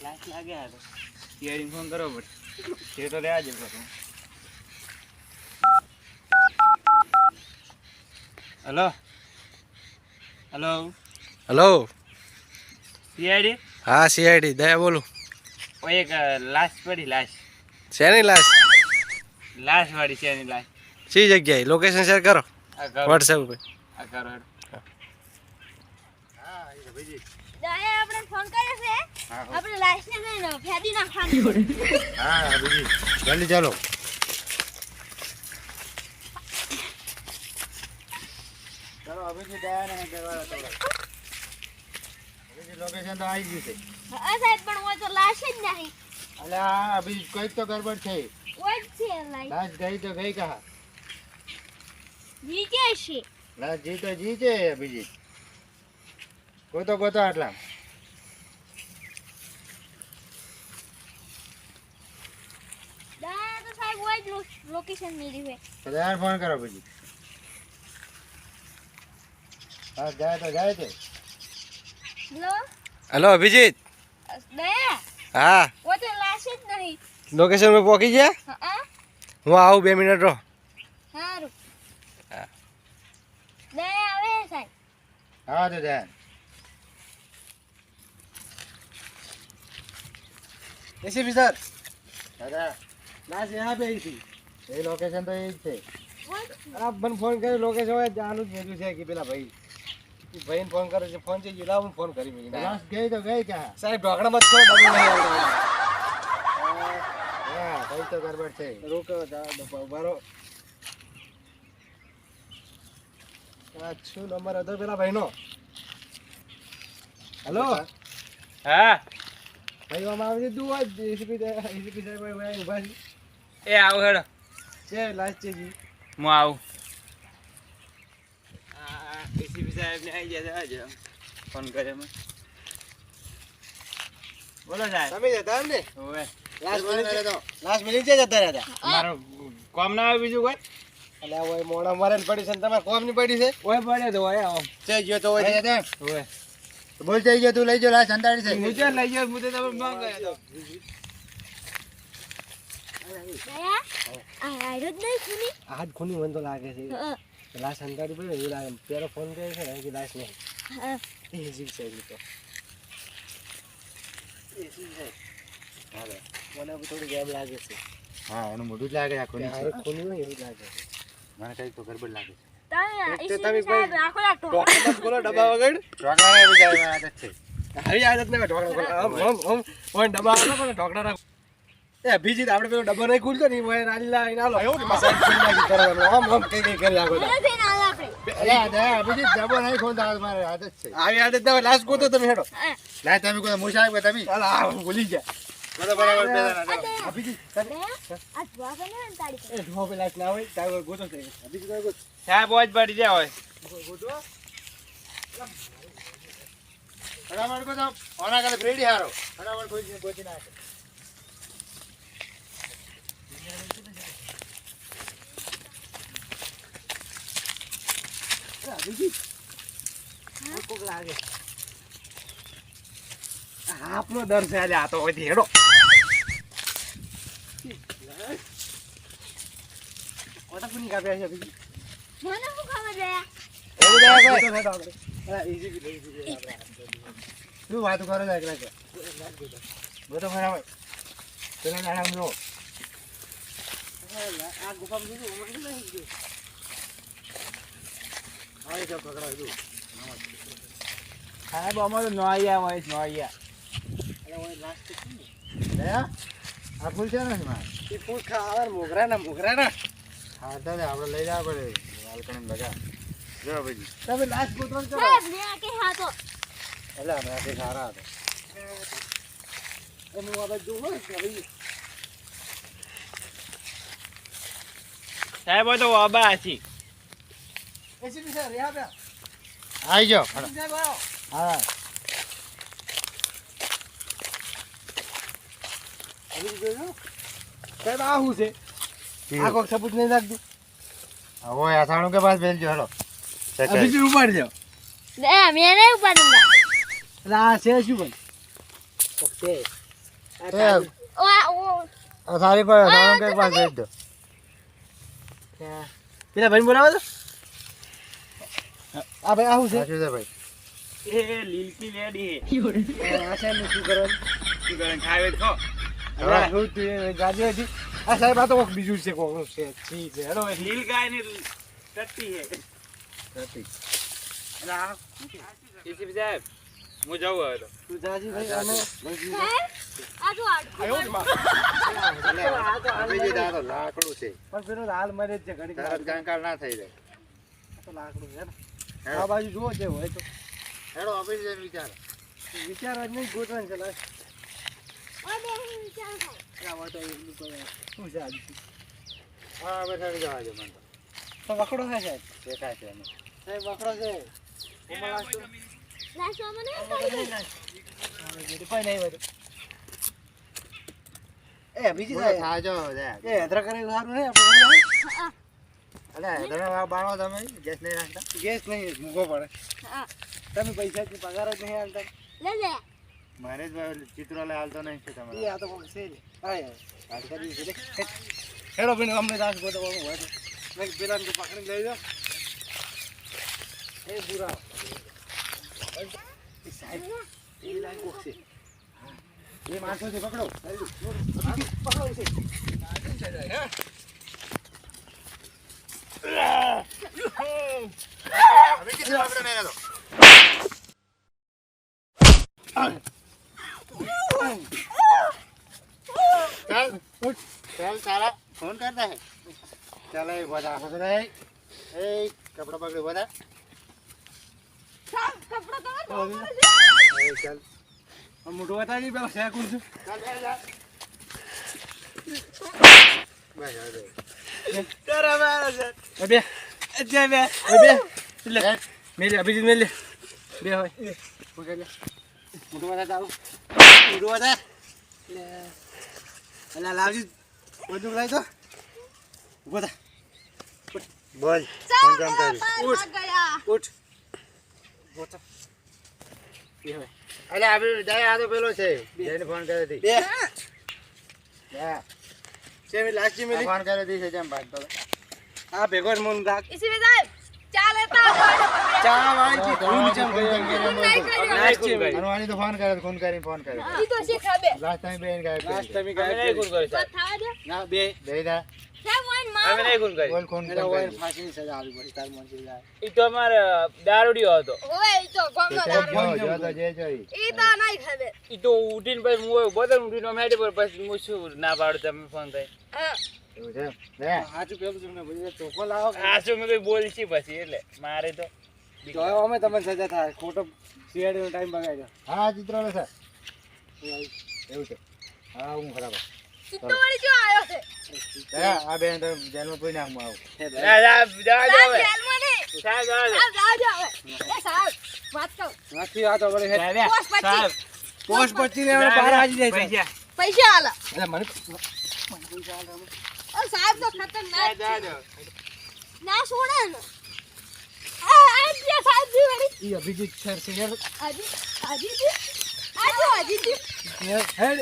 લાશ લાગે આ તો હિયરિંગ ફોન કરો પડે તે તો લેવા જ કરું. Hello hello hello. સીઆઈડી. હા સીઆઈડી દયા બોલું. ઓય એક લાશ પડી લાશ. શેની લાશ? લાશ વાળી છે એની લાશ. સી જગ્યાએ લોકેશન શેર કરો આ કરો વોટ્સએપ ઉપર. આ કરો. દાયા આપણે ફોન કર્યો છે. આપણે લાઈસ ને લઈને ફેદી નાખવાનું. હા બીજી જલ્દી ચાલો. ચાલો અભિજી દયા ને કહેવાના ચાલો. અભિજી લોકેશન તો આવી ગયું છે. આ સાહેબ પણ હોય તો લાશ જ નહીં. અલે આ અભિજી કોઈક તો ગડબડ છે. હોય જ છે લાઈસ. લાશ ગઈ તો ગઈ કહા. જી કે છે. લાશ જી તો જી છે અભિજી. ગોતો ગોતો આટલા. દાયા તો સાહેબ હોય જ લોકેશન મેળવી છે. તો દયા ફોન કરો અભિજી. હા જાય તો જાય છે. Hello hello Abhijeet. દયા હા હોય તો લાશ જ નહીં. લોકેશન પર પહોંચી ગયા. હા હું આવું 2 મિનિટ રહો. સારું. હા. દયા આવે સાહેબ. હા તો દયા. એસીપી સર દાદા લાશ यहाँ पे थी. એ લોકેશન તો એ જ છે. आप મને ફોન કર્યો લોકેશન હોય જાનું જ મેળ્યું છે કે પેલા ભાઈ ભાઈને ફોન કરે છે. ફોન છે ગયેલા હું ફોન કરી મેલી લાશ ગઈ તો ગઈ કહા. સાહેબ ઢોકણા મત કરો ડબલ નહીં આવડે. હા કઈ તો ગડબડ છે. રોકો બરો આ શું નંબર હતો પેલા ભાઈનો? હેલો હા ભાઈ આમાં આવી દીધું હોય એસીપી સાહેબ ભાઈ ઉભા છે. એ આવો હેડો છે લાસ્ટ છે જી. હું આવું. એસીપી સાહેબ ને આવી ગયા આજે ફોન કર્યો મેં. બોલો સાહેબ. તમે જતા એમ ને ઓવે લાસ્ટ મિનિટ છે જતા રહ્યા હતા. મારો કોમ ના આવે બીજું કોઈ. એટલે આ હોય મોડા મારે પડી છે ને તમારે કોમ ની પડી છે. ઓય પડ્યો તો ઓય આવો. છે ગયો તો હોય છે. ઓવે બોલ જઈ ગયો તું લઈ જો લાશ અંતાડી છે. નીચે લઈ ગયો હું તો તમે માંગ ગયો તો. દયા આ આયરો જ નહીં સુની. હાથ ખૂની મને તો લાગે છે. લાશ અંધારી પડી એવું લાગે. પેલો ફોન કર્યો છે ને કે લાશ નહીં. એસી સાઈડ તો મને થોડી ગેમ લાગે છે. હા એનું મોઢું જ લાગે આખું કે હારે ખૂની હોય એવું લાગે છે. મને કઈ તો ગડબડ લાગે છે. તમે સાહેબ રાખો રાખો. ઢોકળા મત બોલો ડબ્બા વગર. ચોકડા એવી જાય આદત છે. આવી આદત નહીં ઢોકળા ઓય ડબ્બા આપો પણ ઢોકળા રાખો. એ અભિજીત આપણે પેલો ડબ્બો નહીં ખુલતો ને ઓય રાલી લાઈન આલો એવું કે મસાજ ખુલી નાખી કરવાનો આમ કઈ કરી રાખો. મને છે ને હાલ આપણે. અલે દયા અભિજીત જબો નહીં ખોલતા મારે આદત છે. આવી આદત ના લાશ ગોતો તમે હેડો. લા તમે કોઈ મુસાબ કે તમે ચાલ આ ભૂલી ગયા. બરાબર બેદાના અભિજીત દયા આ જવા કે ને તાળી. એ ઢો પે લાશ ના હોય તાર ગોતો છે. અભિજીત કોઈ ગોતો સાહેબ ઓજ પડી જાય હોય. ગોતો. ફટાફટ કો તો ઓના કાલે બ્રેડી હારો ફટાફટ કોઈ ગોતી નાખે. અભિજીત કોક લાગે. આપનો ડર છે આ તો હોય હેડો. કોટા કુની કાપ્યા છે અભિજીત? મને શું ખબર દયા. એવું દયા કોઈ હેડો આપણે. હા ઈઝી આપણે. શું વાતો કરો છો એકલા કે બોતો ફટાફટ પેલા નામ લો. આ ગુફામાં જજો ઓમાં નહીં ગયો. હા એ તો પકડાવ દઉં. સાહેબ અમારો નો આયા હોય નો આયા. અરે ઓય લાસ્ટ છે ને. દયા આ ફૂલ છે ને માર. એ ફૂલ ખાવા મોગરા ના. હા તો આપણે લઈ જવા પડે વાલકણ લગા જો ભાઈ. તમે લાસ્ટ ગોતવાનું કરો. સાહેબ ને કે હા તો એટલે અમે તે સારા હતા. એનું આ બાજુ હોય કે ભાઈ સાહેબ હોય તો વાબા આછી. એસીપી સર રહ્યા બે. આવી જાઓ સાહેબ આવો. હા અભી જોજો. સાહેબ આ શું છે? આ કોક સબૂત નહીં લાગતું. હવે આસાણું કે પાસ બેલજો હેલો. અભી ઉપાડી જાઓ. દયા મેં નહીં ઉપાડુંગા. એટલે આ છે શું ભાઈ? કોક છે. ઓ સારી પર દાણો કઈ પાસ ભેજ દો. પેલા ભાઈ બોલાવો તો આ ભાઈ આવું છે સાચું છે ભાઈ. એ લીલકી લેડી આ સાહેબ શું કરવાનું શું કરે ખાવે તો ખો. હવે હું તું ગાજે હતી આ સાહેબ આ તો કોક બીજું છે કોક છે ઠીક છે હેડો ભાઈ લીલ ગાય ની ટટ્ટી હે નથી. એસી સાહેબ હું જાઉં હવે તો. તું જાજી ભાઈ આને આ જો અભિજીત આ તો લાકડું છે. પણ પેલો હાલ મરે જ છે ઘડી તરત કંકાળ ના થઈ જાય. તો લાકડું છે ને આ બાજુ જુઓ છે હોય તો હેડો અભિજીત વિચાર. વિચાર જ નહીં ગોઠવણ છે લાય ઓય બે વિચાર થાય આ વાતો એટલું કોઈ શું છે આજે હા બેઠા જવા દે મને તો. તો વખડો છે સાહેબ દેખાય છે એને. સાહેબ વખડો છે ઉમર લાગતો લાસો મને કોઈ નહીં હોય એ બીજી પૂરો સાહેબ થાજો લે. એ હેદરા કરેલું સારું નહીં આપણે અલે તમે બાણો તમે ગેસ નહીં રાખતા. ગેસ નહીં મૂકો પડે હા તમે પૈસા પગાર જ નહીં હાલતા લે લે મારે જ ચિત્રો લે હાલતો નહીં છે એ તમારે. આ તો કોક છે ને હા વાત કરી છે હેડો બેન અમને દાસ ગોતો બાબુ હોય તો મેં પેલા ને પકડી લઈ જાઓ એ બુરા એ સાહેબ એ લાઈન કોક છે એ માણસો છે પકડો પકડો છે અભિજીત પકડો નહીં રહેતો. ચાલ ઉઠ. ચાલ સાલા ફોન કરતા હે. ચાલ એ બધા બધા એ કપડા પકડી બધા. સાહેબ કપડો તો એ ચાલ મોટું બતાવી પેલા છે કોણ છે ચાલ ચાલ ચાલ. બસ હવે બે જય બે બે લે મેલે અભિજીત મેલે બે હોય પકડ લે મોટું બતા ચાલો મોટું બતા લે અલા લાવજી બધું લાવી તો ઉભો થા બોલ ફોન કામ કરી. ઉઠ ગયા ઉઠ ઉભો થા બે હોય અલે આપણે જાય આ તો પેલો છે જેને ફોન કર્યો હતી. બે હા છે મે લાસ્ટ મેલી ફોન કર્યો હતી છે જેમ વાત તો. આ ભેગો મન રાખ इसी में साहब चाल लेता ચા વાળી તો હું ફોન નીચે કર્યો. नहीं करियो અનવાણી તો ફોન કર્યો ફોન કરીને ફોન કર્યો. ई तो से खाबे લાસ્ટ ટાઈમ બેન ગાયબ લાસ્ટ કરી. ટાઈમ અમે નહીં ગાય ગુણ કરી बात था दे ના બે દઈ દા साहब वन અમે मार નહીં ગુણ કરી. બોલ કોણ એના કોણ હોય કરી. ફાંસીની સજા આવી પડી તાર મન જાય ઈ તો અમારે દારૂડિયો હતો. ओए ई तो गम તો दारू ચાલ જો તો જે જોઈ. ई तो नहीं खाबे ઈ તો ઉઠીને પછી હું બદલ ઉઠીને અમે હેડી પર પછી હું શું ના પાડું તમે ફોન થાય. हां એવું છે લે સાચું પેલું તમને ભઈ ચોખ્ખો લાવો આ શું મેં કઈ બોલશી પછી એટલે મારે તો તો અમે તમને સજા થાય ખોટો સીઆઈડી નો ટાઈમ બગાડ્યો હા ચિત્ર લે સર એવું છે. હા હું ખરાબ. कितना वाली जो आयो थे આ બેન તો જેલમાં કોઈ નાખું આવું. જા જા જા જા હવે. जेल में नहीं જા જા જા. साहब जाओ ए साहब बात करो નથી આ તો બડે હે જા, જા. પોસ્ટ પછી. સાહેબ, પોસ્ટ પછી ને બહાર આવી જાય છે પૈસા. पैसे आला અરે મને ओ साहब तो જા खतरनाक જા જા. ना छोड़े ना आ दिया साहब जी मेरी ઈ અભિજીત સર છે યાર अजी अजी जी आ जो अजी जी હેડ